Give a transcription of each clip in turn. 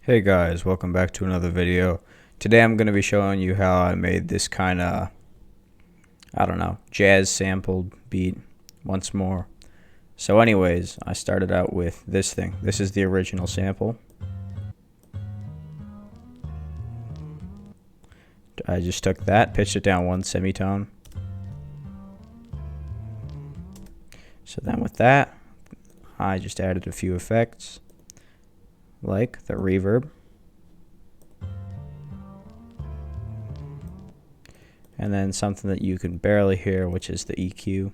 Hey guys, welcome back to another video. Today I'm going to be showing you how I made this kind of, jazz sampled beat once more. So anyways, I started out with this thing. This is the original sample. I just took that, pitched it down one semitone. So then with that, I just added a few effects, like the reverb. And then something that you can barely hear, which is the EQ.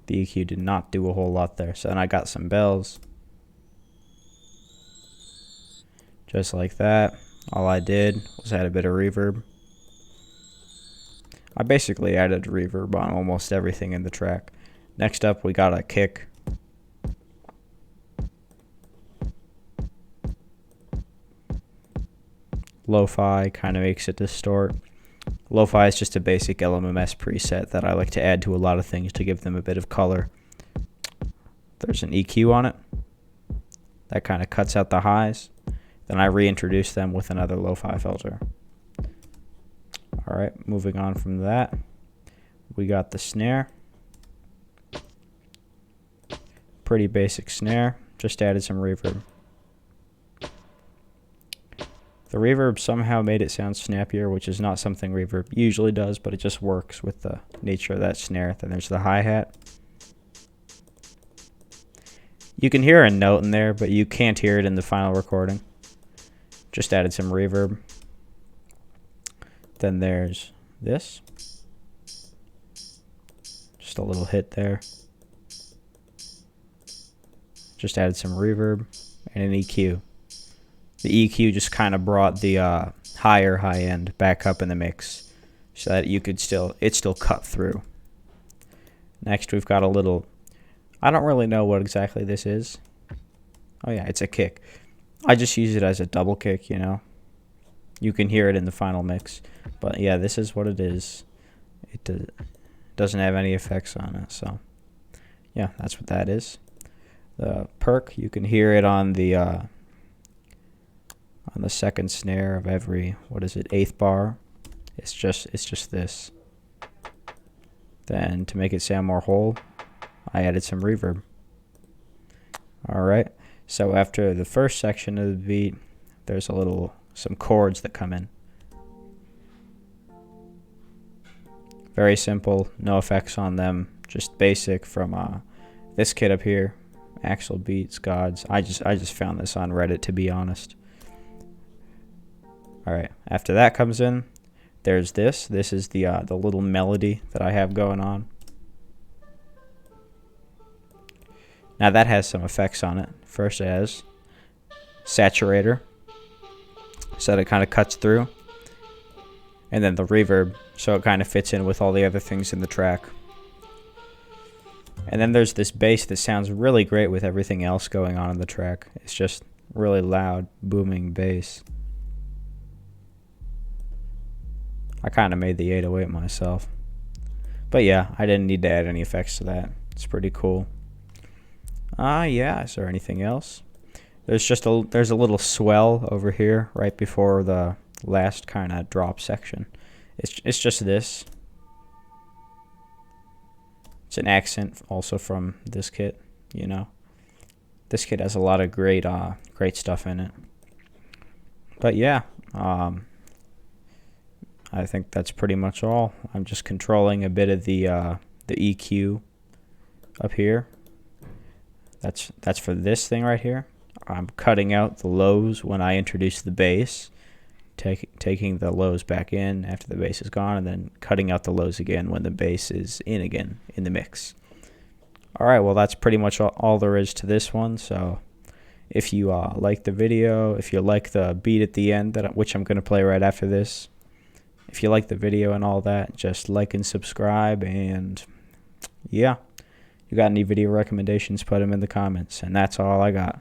The EQ did not do a whole lot there. So then I got some bells. Just like that. All I did was add a bit of reverb. I basically added reverb on almost everything in the track. Next up, we got a kick. Lo-fi kind of makes it distort. Lo-fi is just a basic lmms preset that I like to add to a lot of things to give them a bit of color. There's an EQ on it that kind of cuts out the highs. Then I reintroduce them with another lo-fi filter. Alright, moving on from that, we got the snare. Pretty basic snare, just added some reverb. The reverb somehow made it sound snappier, which is not something reverb usually does, but it just works with the nature of that snare. Then there's the hi-hat. You can hear a note in there, but you can't hear it in the final recording. Just added some reverb. Then there's this. Just a little hit there. Just added some reverb and an EQ. The EQ just kind of brought the higher high end back up in the mix so that you could still cut through. Next we've got a little, I don't really know what exactly this is. Oh yeah, it's a kick. I just use it as a double kick, you know. You can hear it in the final mix. But yeah, this is what it is. It doesn't have any effects on it, so yeah, that's what that is. The perk, you can hear it on the second snare of every, what is it, 8th bar. It's just this. Then to make it sound more whole, I added some reverb. Alright, so after the first section of the beat, there's some chords that come in. Very simple, no effects on them, just basic from this kid up here, Axel Beats Gods. I just found this on Reddit, to be honest. Alright, after that comes in, there's this. This is the little melody that I have going on. Now that has some effects on it. First it has saturator, so that it kind of cuts through. And then the reverb, so it kind of fits in with all the other things in the track. And then there's this bass that sounds really great with everything else going on in the track. It's just really loud, booming bass. I kind of made the 808 myself. But yeah, I didn't need to add any effects to that. It's pretty cool. Yeah, is there anything else? There's a little swell over here right before the last kind of drop section. It's just this. It's an accent also from this kit, you know. This kit has a lot of great stuff in it. But yeah, I think that's pretty much all. I'm just controlling a bit of the EQ up here. That's for this thing right here. I'm cutting out the lows when I introduce the bass, taking the lows back in after the bass is gone, and then cutting out the lows again when the bass is in again in the mix. Alright, well that's pretty much all there is to this one. So if you like the video, if you like the beat at the end, which I'm going to play right after this, if you like the video and all that, just like and subscribe, and yeah, you got any video recommendations, put them in the comments, and that's all I got.